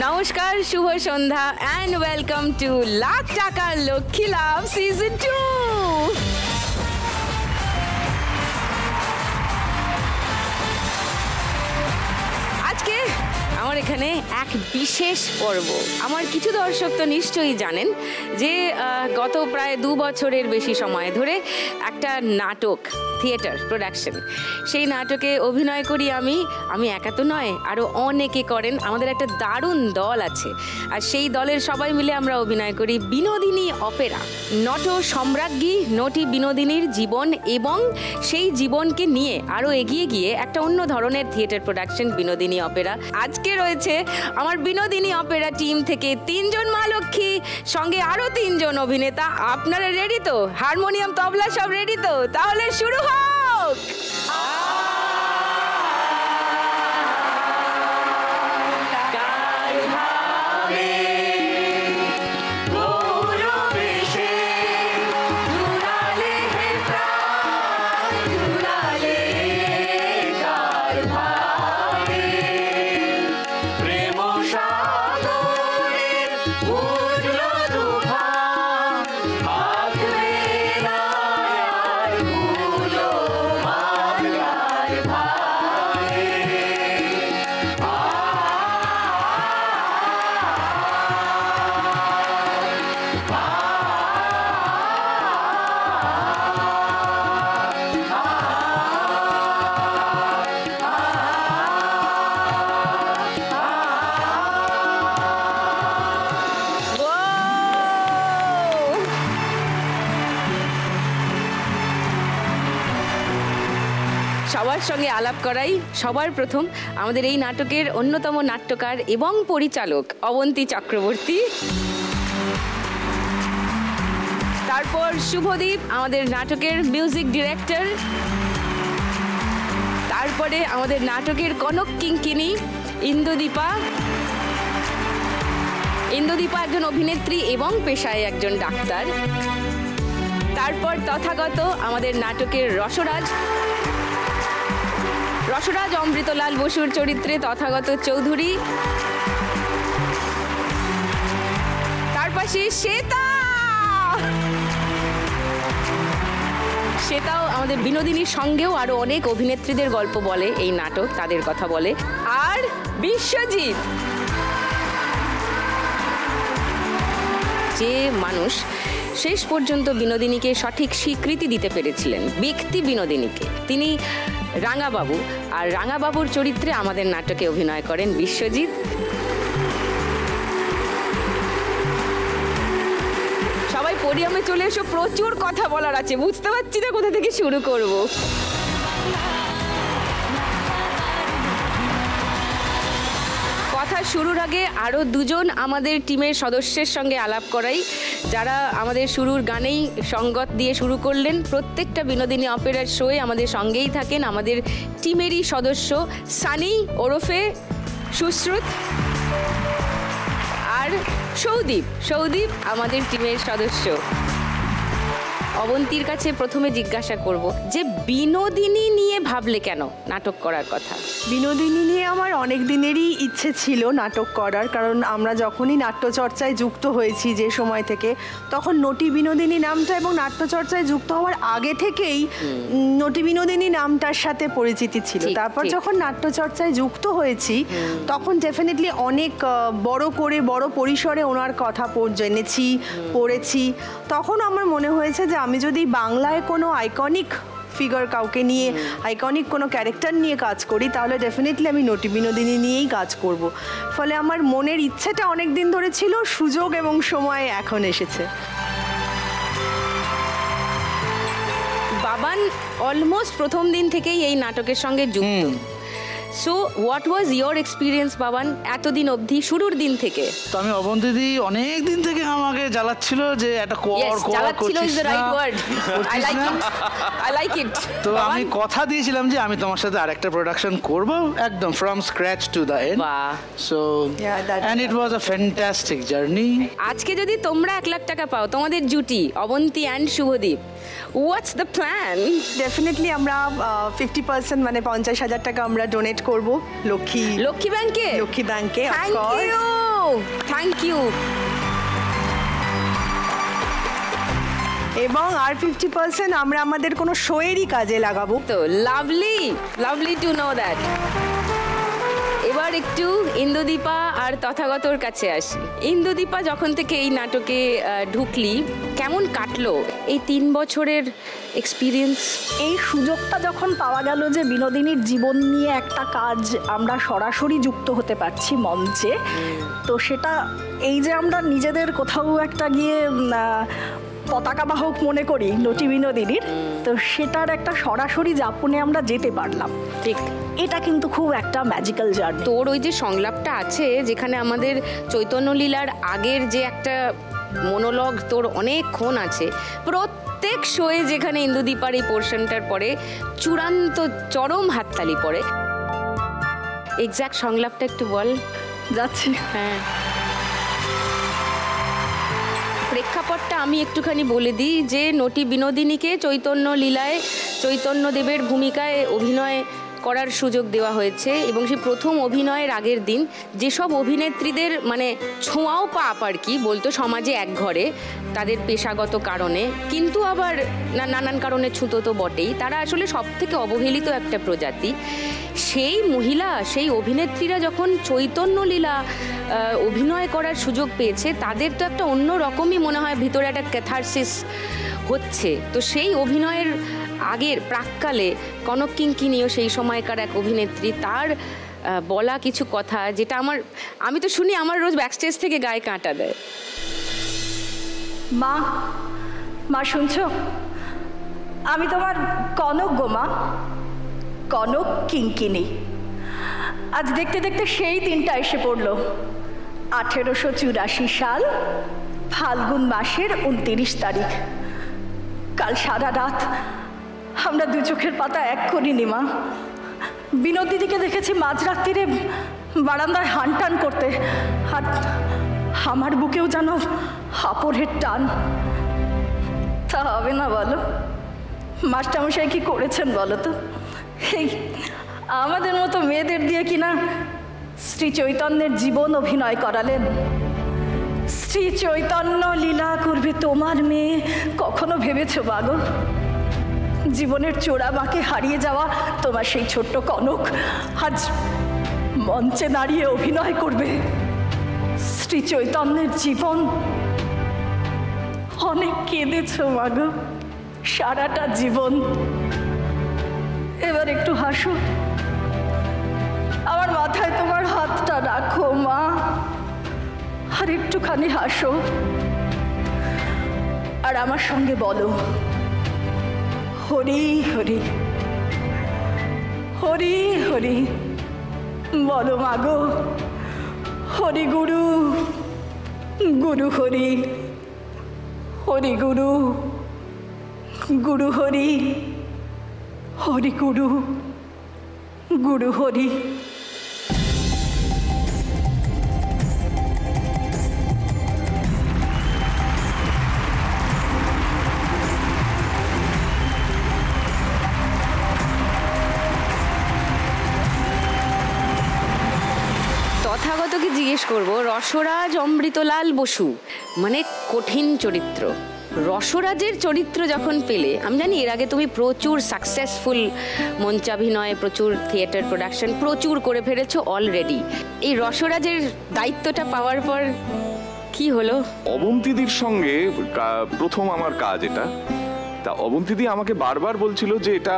নমস্কার, শুভ সন্ধ্যা and welcome to lakh টাকার লক্ষ্মী লাভ season 2। আজকে আমার এখানে এক বিশেষ পর্ব। আমার কিছু দর্শক তো নিশ্চয়ই জানেন যে গত প্রায় 2 বছরের বেশি সময় ধরে একটা নাটক, থিয়েটার প্রোডাকশন, সেই নাটকে অভিনয় করি আমি একা তো নয়, আরও অনেকে করেন। আমাদের একটা দারুণ দল আছে, আর সেই দলের সবাই মিলে আমরা অভিনয় করি বিনোদিনী অপেরা। নট সম্রাজ্ঞী নটি বিনোদিনীর জীবন এবং সেই জীবনকে নিয়ে আরও এগিয়ে গিয়ে একটা অন্য ধরনের থিয়েটার প্রোডাকশন বিনোদিনী অপেরা। আজকে রয়েছে আমার বিনোদিনী অপেরা টিম থেকে 3 জন মা লক্ষ্মী, সঙ্গে আরও 3 জন অভিনেতা। আপনারা রেডি তো? হারমোনিয়াম, তবলা সব রেডি তো? তাহলে শুরু হোক। সবার সঙ্গে আলাপ করাই সবার প্রথম আমাদের এই নাটকের অন্যতম নাট্যকার এবং পরিচালক অবন্তী চক্রবর্তী। তারপর শুভদীপ, আমাদের নাটকের মিউজিক ডিরেক্টর। তারপরে আমাদের নাটকের কনক কিঙ্কিনী ইন্দুদীপা। ইন্দুদীপা একজন অভিনেত্রী এবং পেশায় একজন ডাক্তার। তারপর তথাগত, আমাদের নাটকের রসরাজ। রসরাজ অমৃতলাল বসুর চরিত্রে তথাগত চৌধুরী। তার পাশে শ্বেতা। শ্বেতাও আমাদের বিনোদিনীর সঙ্গেও আরো অনেক অভিনেত্রীদের গল্প বলে এই নাটক, তাদের কথা বলে। আর বিশ্বজিৎ, যে মানুষ শেষ পর্যন্ত বিনোদিনীকে সঠিক স্বীকৃতি দিতে পেরেছিলেন, ব্যক্তি বিনোদিনীকে, তিনি রাঙাবাবু। আর রাঙাবাবুর চরিত্রে আমাদের নাটকে অভিনয় করেন বিশ্বজিৎ। সবাই পোডিয়ামে চলে এসো, প্রচুর কথা বলার আছে, বুঝতে পারছি না কোথা থেকে শুরু করব। কথা শুরুর আগে আরও 2 জন আমাদের টিমের সদস্যের সঙ্গে আলাপ করাই, যারা আমাদের শুরুর গানেই সঙ্গত দিয়ে শুরু করলেন। প্রত্যেকটা বিনোদিনী অপেরার শোয়ে আমাদের সঙ্গেই থাকেন আমাদের টিমেরই সদস্য সানি ওরফে সুশ্রুত, আর সৌদীপ আমাদের টিমের সদস্য। অবন্তীর কাছে প্রথমে জিজ্ঞাসা করব যে বিনোদিনী নিয়ে ভাবলে কেন নাটক করার কথা? বিনোদিনী নিয়ে আমার অনেক দিনেরই ইচ্ছে ছিল নাটক করার, কারণ আমরা যখনই নাট্যচর্চায় যুক্ত হয়েছি যে সময় থেকে, তখন নটি বিনোদিনী নামটা এবং নাট্যচর্চায় যুক্ত হওয়ার আগে থেকেই নটি বিনোদিনী নামটার সাথে পরিচিতি ছিল। তারপর যখন নাট্যচর্চায় যুক্ত হয়েছি তখন ডেফিনেটলি অনেক বড় করে বড় পরিসরে ওনার কথা জেনেছি, পড়েছি। তখন আমার মনে হয়েছে যে আমি যদি বাংলায় কোনো আইকনিক ফিগার, কাউকে নিয়ে আইকনিক কোনো ক্যারেক্টার নিয়ে কাজ করি, তাহলে ডেফিনেটলি আমি নটি বিনোদিনী নিয়েই কাজ করব। ফলে আমার মনের ইচ্ছেটা অনেক দিন ধরে ছিল, সুযোগ এবং সময় এখন এসেছে। বাবান অলমোস্ট প্রথম দিন থেকেই এই নাটকের সঙ্গে যুক্ত। So what was your experience Baban এতদিন অবধি, শুরুর দিন থেকে? তো আমি অবন্তীদি অনেক দিন থেকে আমাকে জ্বালাচ্ছিল যে একটা জ্বালাচ্ছিল is the right word, I like it. তো আমি কথা দিয়েছিলাম যে আমি তোমার সাথে আরেকটা প্রোডাকশন করব, একদম from scratch to the end. So and it was a fantastic journey. আজকে যদি তোমরা 1 লাখ টাকা পাও, তোমাদের জুটি Abanti and Shubhadeep, what's the plan? Definitely আমরা 50% মানে 50,000 টাকা আমরা ডোনেট করব লক্ষ্মী ব্যাংকে। Thank you. Thank you. এবং আর 50% আমরা আমাদের কোনো শোয়েরই কাজে লাগাবো। তো lovely, lovely to know that. এবার একটু ইন্দুদীপা আর তথাগতর কাছে আসি। ইন্দুদীপা যখন থেকে এই নাটকে ঢুকলি, কেমন কাটলো এই 3 বছরের এক্সপিরিয়েন্স? এই সুযোগটা যখন পাওয়া গেল যে বিনোদিনীর জীবন নিয়ে একটা কাজ আমরা সরাসরি যুক্ত হতে পারছি মঞ্চে, তো সেটা এই যে আমরা নিজেদের কোথাও একটা গিয়ে পতাকা বাহক মনে করি নটি বিনোদিনীর, তো সেটার একটা সরাসরি যাপনে আমরা যেতে পারলাম। ঠিক, এটা কিন্তু খুব একটা ম্যাজিক্যাল জার্নি। তোর ওই যে সংলাপটা আছে যেখানে আমাদের চৈতন্য লীলার আগের যে একটা মনোলগ তোর অনেকক্ষণ আছে, প্রত্যেক শোয়ে যেখানে ইন্দুদীপার এই পোর্শনটার পরে চূড়ান্ত চরম হাততালি পড়ে। এক্স্যাক্ট সংলাপটা একটু বল। যাচ্ছি। হ্যাঁ, প্রেক্ষাপটটা আমি একটুখানি বলে দিই যে নটি বিনোদিনীকে চৈতন্য লীলায় চৈতন্যদেবের ভূমিকায় অভিনয় করার সুযোগ দেওয়া হয়েছে এবং সেই প্রথম অভিনয়ের আগের দিন যেসব অভিনেত্রীদের মানে ছোঁয়াও পাপ আর কি বলতো সমাজে এক ঘরে তাদের পেশাগত কারণে, কিন্তু আবার নানান কারণে ছুতো তো বটেই, তারা আসলে সব থেকে অবহেলিত একটা প্রজাতি। সেই মহিলা, সেই অভিনেত্রীরা যখন চৈতন্য লীলা অভিনয় করার সুযোগ পেয়েছে, তাদের তো একটা অন্য রকমই মনে হয় ভিতরে একটা ক্যাথারসিস হচ্ছে। তো সেই অভিনয়ের আগের প্রাক্কালে কনক কিঙ্কিনীয় সেই সময়কার এক অভিনেত্রী, তার বলা কিছু কথা যেটা আমি তো শুনি আমার রোজ ব্যাকস্টেজ থেকে গায়ে কাঁটা দেয়। মা, মা শুনছো? আমি তোমার কনক গো মা, কনক কিঙ্কিনী। আজ দেখতে দেখতে সেই দিনটা এসে পড়ল, 1884 সাল ফাল্গুন মাসের 29 তারিখ। কাল সারা রাত আমরা দু চোখের পাতা এক করিনি মা। বিনোদ দিদিকে দেখেছি মাঝরাত্রিরে বারান্দায় হানটান করতে, আর আমার বুকেও যেন হাঁপড়ের টান। তা হবে না বলো? মাস্টারমশাই কি করেছেন বলো তো? এই আমাদের মতো মেয়েদের দিয়ে কিনা শ্রী চৈতন্যের জীবন অভিনয় করালেন। শ্রী চৈতন্য লীলা করবে তোমার মেয়ে, কখনো ভেবেছো বাগো? জীবনের চোরা বাঁকে হারিয়ে যাওয়া তোমার সেই ছোট্ট কনক আজ মঞ্চে দাঁড়িয়ে অভিনয় করবে শ্রী চৈতন্যের জীবন। অনেক কেঁদেছো মাগো সারাটা জীবন, এবার একটু হাসো। আমার মাথায় তোমার হাতটা রাখো মা, আর একটুখানি হাসো, আর আমার সঙ্গে বলো হরি হরি হরি হরি। বলো মাগো হরি গুরু, গুরু হরি, হরি গুরু, গুরু হরি, হরি গুরু, গুরু হরি। তথাগতকে জিজ্ঞেস করব, রসরাজ অমৃতলাল বসু মানে কঠিন চরিত্র। রসরাজের চরিত্র যখন পেলে, আমি জানি এর আগে তুমি প্রচুর সাকসেসফুল মঞ্চাভিনয়, প্রচুর থিয়েটার প্রোডাকশন প্রচুর করে ফেলেছো অলরেডি। এই রসরাজের দায়িত্বটা পাওয়ার পর কি হলো? অবন্তীদির সঙ্গে প্রথম আমার কাজ এটা। তা অবন্তীদি আমাকে বারবার বলছিল যে এটা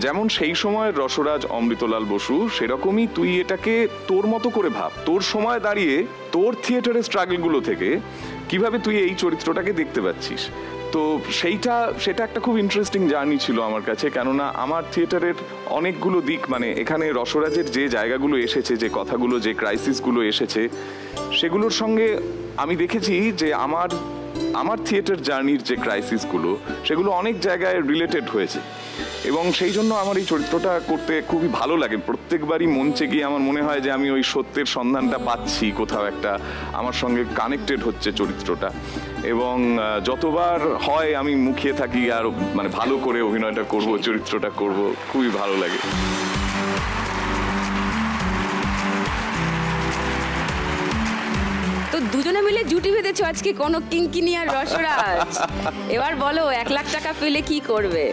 যেমন সেই সময়ের রসরাজ অমৃতলাল বসু, সেরকমই তুই এটাকে তোর মতো করে ভাব, তোর সময় দাঁড়িয়ে তোর থিয়েটারের স্ট্রাগলগুলো থেকে কিভাবে তুই এই চরিত্রটাকে দেখতে পাচ্ছিস। তো সেটা একটা খুব ইন্টারেস্টিং জার্নি ছিল আমার কাছে, কেননা আমার থিয়েটারের অনেকগুলো দিক, মানে এখানে রসরাজের যে জায়গাগুলো এসেছে, যে কথাগুলো, যে ক্রাইসিসগুলো এসেছে, সেগুলোর সঙ্গে আমি দেখেছি যে আমার থিয়েটার জার্নির যে ক্রাইসিসগুলো, সেগুলো অনেক জায়গায় রিলেটেড হয়েছে। এবং সেই জন্য আমার এই চরিত্রটা করতে খুবই ভালো লাগে। প্রত্যেকবারই মঞ্চে গিয়ে আমার মনে হয় যে আমি ওই সত্যের সন্ধানটা পাচ্ছি, কোথাও একটা আমার সঙ্গে কানেক্টেড হচ্ছে চরিত্রটা। এবং যতবার হয় আমি মুখিয়ে থাকি আর মানে ভালো করে অভিনয়টা করব, চরিত্রটা করব, খুবই ভালো লাগে। দুজনে মিলে জুটি বেঁধেছো আজকে কোনো কিঙ্কিনি আর রসরাজ। এবার বলো 1 লাখ টাকা পেলে কি করবে?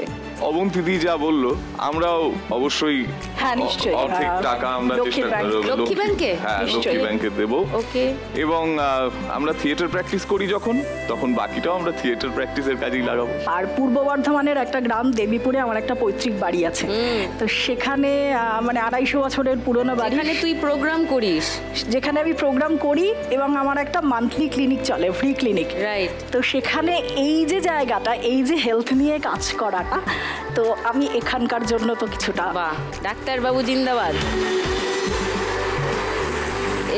অবন্তিদি যা বললো আমরাও অবশ্যই হ্যাঁ, নিশ্চয়ই। অর্ধেক টাকা আমরা লক্ষ্মী চেষ্টা ব্যাংক। করব লক্ষ্মী ব্যাংকে? হ্যাঁ, লক্ষ্মী নিশ্চয়ই। ব্যাংকে দেব। ওকে। এবং আমরা থিয়েটার প্র্যাকটিস করি তখন বাকিটাও আমরা থিয়েটার প্র্যাকটিসের কাজেই লাগাবো। আর পূর্ব বর্ধমানের একটা গ্রাম দেবীপুরে আমার একটা পৈতৃক বাড়ি আছে, তো সেখানে মানে 250 বছরের পুরনো বাড়ি, এখানে তুই প্রোগ্রাম করিস? যেখানে আমি প্রোগ্রাম করি এবং আমার একটা মান্থলি ক্লিনিক চলে, ফ্রি ক্লিনিক। রাইট। তো সেখানে এই যে জায়গাটা, এই যে হেলথ নিয়ে কাজ করাটা, তো আমি এখানকার জন্য তো কিছুটা। বাহ, ডাক্তারবাবু জিন্দাবাদ।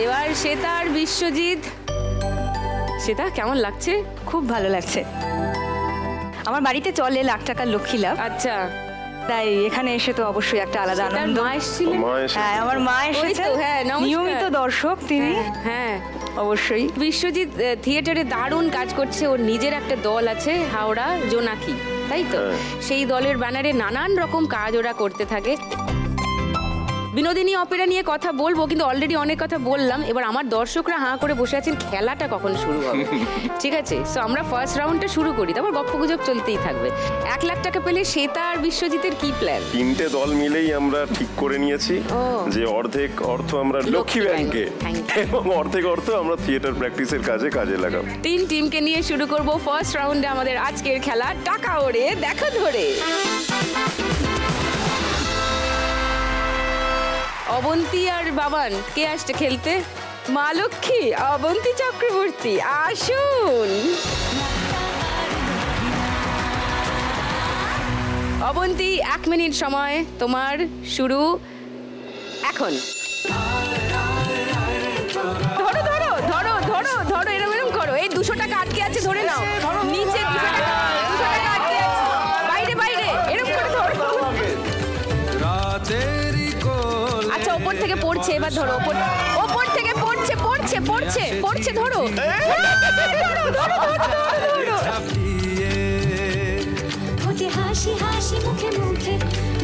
এবার শ্বেতা আর বিশ্বজিৎ। শ্বেতা কেমন লাগছে? খুব ভালো লাগছে। আমার বাড়িতে চলে 1 লাখ টাকার লক্ষ্মী লাভ, আচ্ছা, তাই এখানে এসে তো অবশ্যই একটা আলাদা তার আনন্দ। মা এসেছিলেন? হ্যাঁ, আমার মা এসেছে, ওই তো, হ্যাঁ, নমস্কার। নিয়মিত দর্শক তিনি। হ্যাঁ, অবশ্যই। বিশ্বজিৎ থিয়েটারে দারুণ কাজ করছে। ওর নিজের একটা দল আছে, হাওড়া জোনাকি, তাই তো? সেই দলের ব্যানারে নানান রকম কাজ ওরা করতে থাকে। বিনোদিনী অপেরা নিয়ে কথা বলবো, কিন্তু অলরেডি অনেক কথা বললাম। এবার আমার দর্শকরা হাঁ করে বসে আছেন খেলাটা কখন শুরু হবে। ঠিক আছে, সো আমরা ফার্স্ট রাউন্ডটা শুরু করি, তারপর গপ্পগুজব চলতেই থাকবে। 1 লাখ টাকা পেলে শ্বেতা আর বিশ্বজিতের কি প্ল্যান? 3টে দল মিলেই আমরা ঠিক করে নিয়েছি ও। যে অর্ধেক অর্থ আমরা লক্ষ্মী লক্ষ্মী ব্যাংকে ব্যাংকে। এবং অর্ধেক অর্থ আমরা থিয়েটার প্র্যাকটিসের কাজে লাগাবো। 3 টিমকে নিয়ে শুরু করব ফার্স্ট রাউন্ডে আমাদের আজকের খেলা টাকা ওড়ে দেখা ধরে। অবন্তী আর বাবান কে আসছে খেলতে? মা লক্ষ্মী, অবন্তী চক্রবর্তী, আসুন। অবন্তী, 1 মিনিট সময় তোমার, শুরু এখন। ধরো ধরো ধরো ধরো ধরো, এরম এরম করো। এই 200 টাকা আটকে আছে, ধরে নাও। নিচে 200 টাকা আটকে আছে, বাইরে বাইরে, এরম করে ধরো। আচ্ছা, ওপর থেকে পড়ছে, এবার ধরো। ওপর থেকে পড়ছে পড়ছে পড়ছে পড়ছে, ধরো ধরো ধরো ধরো। ঠোঁটে হাসি হাসি মুখে মুখে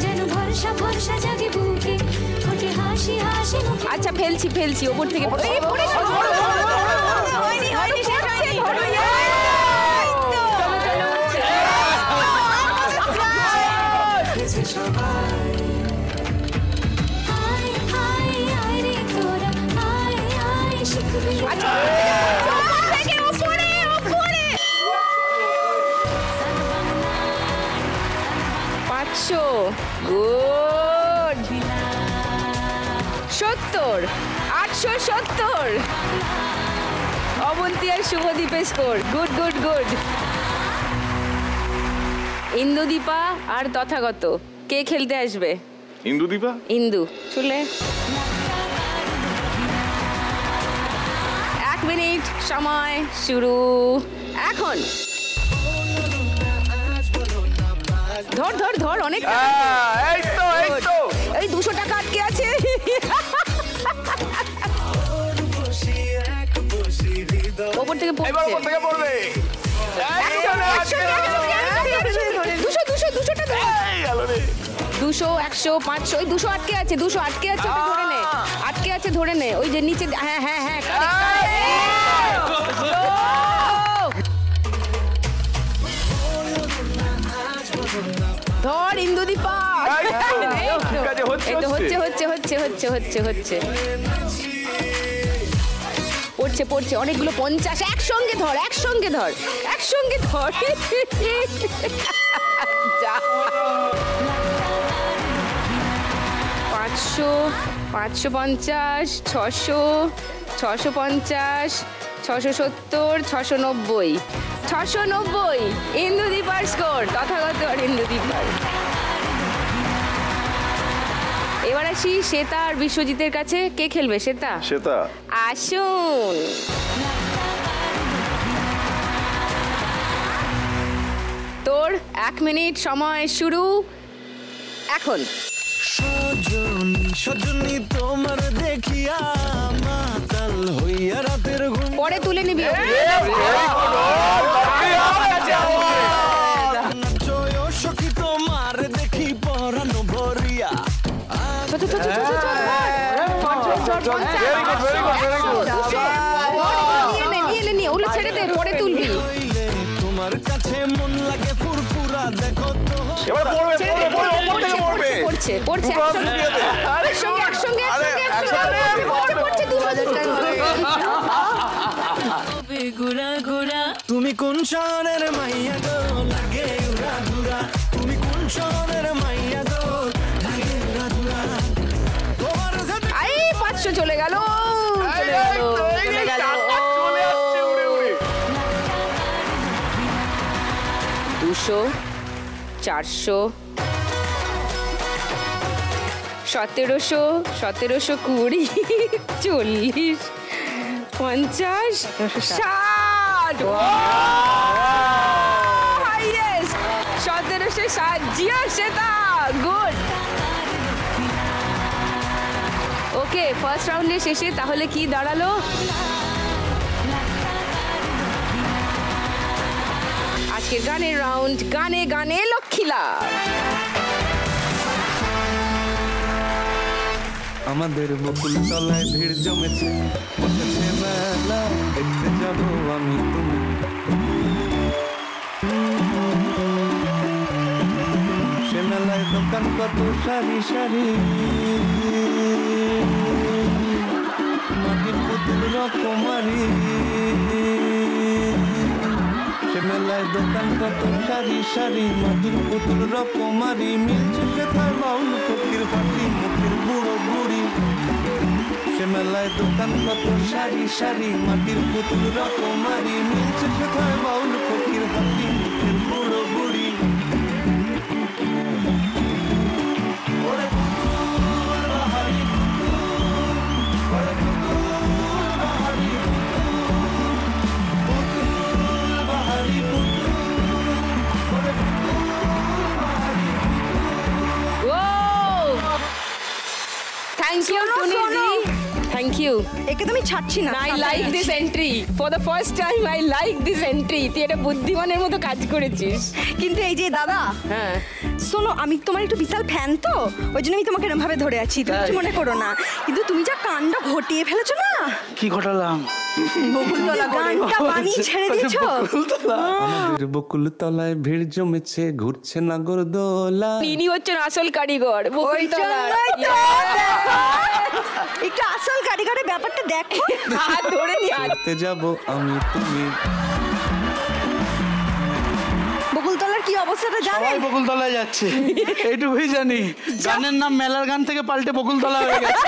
যেন ভরসা ভরসা জাগে বুকে, ঠোঁটে হাসি হাসি মুখে। আচ্ছা, ফেলছি ফেলছি, ওপর থেকে এই পড়েছে, ধরো হয়নি হয়নি, শেষ হয়নি, ধরো। আয় আয় আয় রে তোরা, আয় আয় শিখবি। আচ্ছা, ওপর থেকে উপরে উপরে। 500, গুড। 70, 870। অবন্তী আর শুভদীপের স্কোর, গুড গুড গুড। ইন্দুদীপা আর তথাগত কে খেলতে আসবে? ইন্দুদীপা। ইন্দু চলে। 1 মিনিট সময়, শুরু এখন। ধর ধর ধর, অনেক এই 200 টাকা আটকে আছে। ওপর থেকে পড়ছে। 200 টাকা। 200, 100, 500, ওই 200 আটকে আছে, 200 আটকে আছে, ওটা ধরে নে। আটকে আছে, ধরে নে। ওই যে নিচে, হ্যাঁ হ্যাঁ হ্যাঁ, ধর ইন্দুদীপা। হচ্ছে হচ্ছে হচ্ছে হচ্ছে হচ্ছে হচ্ছে পড়ছে পড়ছে, অনেকগুলো 50। একসঙ্গে ধর, একসঙ্গে ধর, একসঙ্গে ধর। 500, 550, 600, 650, 670, 690, 690। ইন্দুদীপার স্কোর, তথাগত আর ইন্দুদীপার। এবার আসি শ্বেতা আর বিশ্বজিতের কাছে। কে খেলবে? শ্বেতা। শ্বেতা, আসুন। তোর 1 মিনিট সময়, শুরু এখন। সজনী তোমার দেখিয়া মাতাল হইয়া রাতের ঘুম পরে তুলে নিবি। সখী তোমার দেখি পরানো ভরিয়া পড়ছে একসঙ্গে তুমি কোন শহরের মাইয়া গো লাগে উড়া ধুরা তুমি কোন শহরের মাইয়া গো লাগে উড়া ধুরা তোমার সাথে 500 চলে গেল 200 400 1700 1720 40 50 60 হাইয়েস্ট 1760 জিও সেটা গুড ওকে ফার্স্ট রাউন্ডের শেষে তাহলে কি দাঁড়ালো আজকের গানের রাউন্ড গানে গানে লক্ষ্মীলা আমাদের বকুল তলায় ভিড় জমেছে বসেছে মেলা দেখতে যাব আমি তুমি সে মেলায় দোকান কত সারি সারি মাটির পুতুল রকমারি সে মেলায় দোকান কত সারি সারি মাটির পুতুল রকমারি মিলছে সেথায় বাউল ফকির পাটি মুখের বুড়ো বুড়ি সে মেলায় দোকান কত সারি সারি মাটির পুতুল রকমারি মিলছে সেথায় বাউল ফকির পাটি মুখের বুড়ো বুড়ি ওরে পুতুল বাহারি Thank you, Tuniji. Thank you. একে তুমি ছাড়ছি না I like this entry. For the first time, I like this entry. তুই এটা বুদ্ধিমানের মতো কাজ করেছিস। কিন্তু এই যে দাদা হ্যাঁ শোনো আমি তোমার একটু বিশাল ফ্যান তো ওই জন্য আমি তোমাকে এরকম ভাবে ধরে আছি তুমি কিছু মনে করো না কিন্তু তুমি যা কাণ্ড ঘটিয়ে ফেলেছো না কি ঘটালাম বকুলতলা গানটা বানিয়ে ছেড়ে দিয়েছো আমাদের বকুল তলায় ভিড় জমেছে ঘুরছে নাগরদোলা ইনি হচ্ছেন আসল কারিগর বকুলতলার। একটু আসল কারিগরের ব্যাপারটা দেখো হাত ধরে নি হাত দেখতে যাব আমি তুমি বকুলতলার কি অবস্থাটা জানেন সবাই বকুলতলায় যাচ্ছে এইটুকুই জানি গানের নাম মেলার গান থেকে পাল্টে বকুলতলা হয়ে গেছে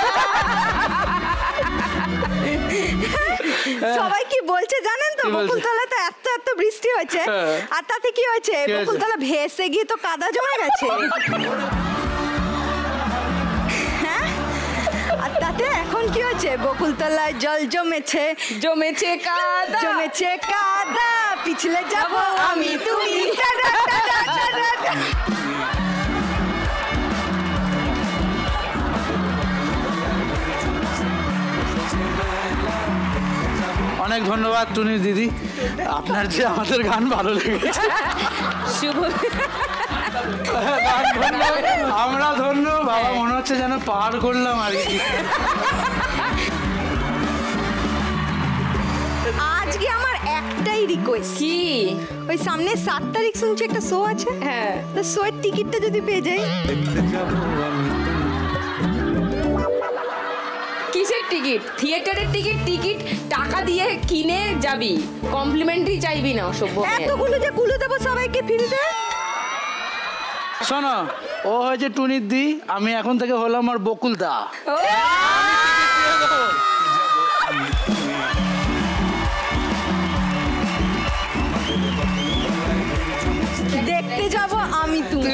সবাই কি বলছে জানেন তো বকুলতলাতে এত এত বৃষ্টি হয়েছে আর তাতে কি হয়েছে বকুলতলা ভেসে গিয়ে তো কাদা জমে গেছে হ্যাঁ আর তাতে এখন কি হয়েছে বকুলতলায় জল জমেছে কাদা পিছলে যাব আমি তুমি অনেক ধন্যবাদ টুনি দিদি আপনার যে আমাদের গান ভালো লেগেছে শুভ আমরা ধন্য বাবা মনে হচ্ছে যেন পার করলাম আর কি আজকে আমার একটাই রিকোয়েস্ট কি ওই সামনে 7 তারিখ শুনছি একটা শো আছে হ্যাঁ তো শোয়ের টিকিটটা যদি পেয়ে যাই দেখতে যাব আমি কিসের টিকিট থিয়েটারের টিকিট টাকা দিয়ে কিনে যাবি কমপ্লিমেন্টারি চাইবি না অসভ্য এতগুলো যে কুলো দেবো সবাইকে ফ্রিতে শোনো ও হয়েছে টুনির দি আমি এখন থেকে হলাম আর বকুল দা দেখতে যাব আমি তুমি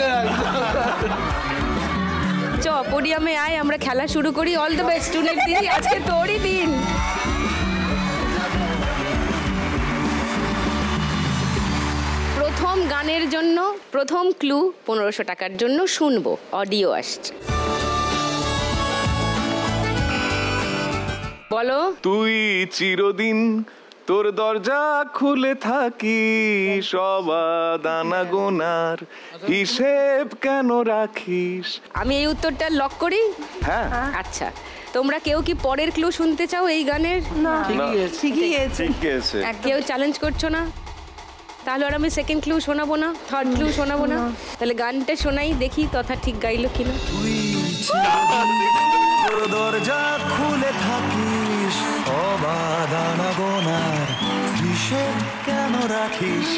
চ পোডিয়ামে আয় আমরা খেলা শুরু করি অল দ্য বেস্ট টুনির দিদি আজকে তোরই দিন প্রথম গানের জন্য প্রথম ক্লু 1500 টাকার জন্য শুনবো অডিও আসছে বলো তুই চিরদিন তোর দরজা খুলে থাকি সবাদানা গোনার হিসেব কেন রাখিস আমি এই উত্তরটা লক করি হ্যাঁ আচ্ছা তোমরা কেউ কি পরের ক্লু শুনতে চাও এই গানের ঠিকই আছে ঠিক আছে কেউ চ্যালেঞ্জ করছো না তাহলে আর আমি সেকেন্ড ক্লু শোনাবো না, থার্ড ক্লু শোনাবো না, তাহলে গানটা শোনাই দেখি তথা ঠিক গাইলো কিনা। দরজা খুলে থাকিস অবাধানা গোনার হিসেব কেন রাখিস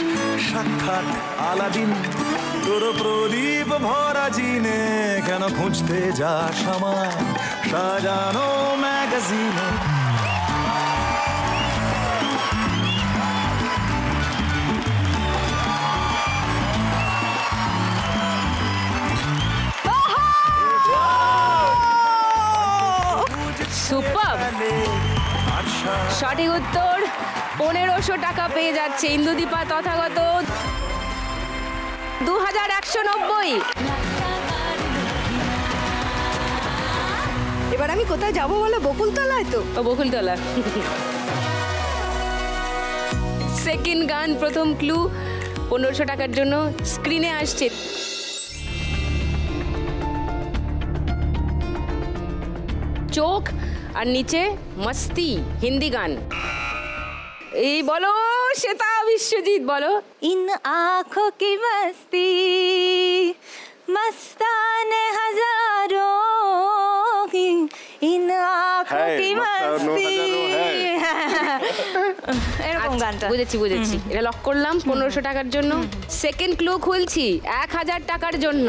সাক্ষাৎ আলাদিন তোর প্রদীপ ভরা জিনে কেন খুঁজতে যাস আমার সাজানো ম্যাগাজিনে সুপার, সঠিক উত্তর। 1500 টাকা পেয়ে যাচ্ছে ইন্দুদীপা তথাগত। 2190। এবার আমি কোথায় যাবো বলো? বকুলতলায় তো? ও বকুলতলা। সেকেন্ড গান, প্রথম ক্লু 1500 টাকার জন্য স্ক্রিনে আসছে। চোখ আর নিচে মস্তি, হিন্দি গান। এই বলো শ্বেতা বিশ্বজিৎ, বলো। इन आँखों की मस्ती मस्ताने हजारों की, इन आँखों की मस्ती। এরকম গানটা। বুঝেছি বুঝেছি, এটা লক করলাম 1500 টাকার জন্য। সেকেন্ড ক্লু খুলছি 1000 টাকার জন্য।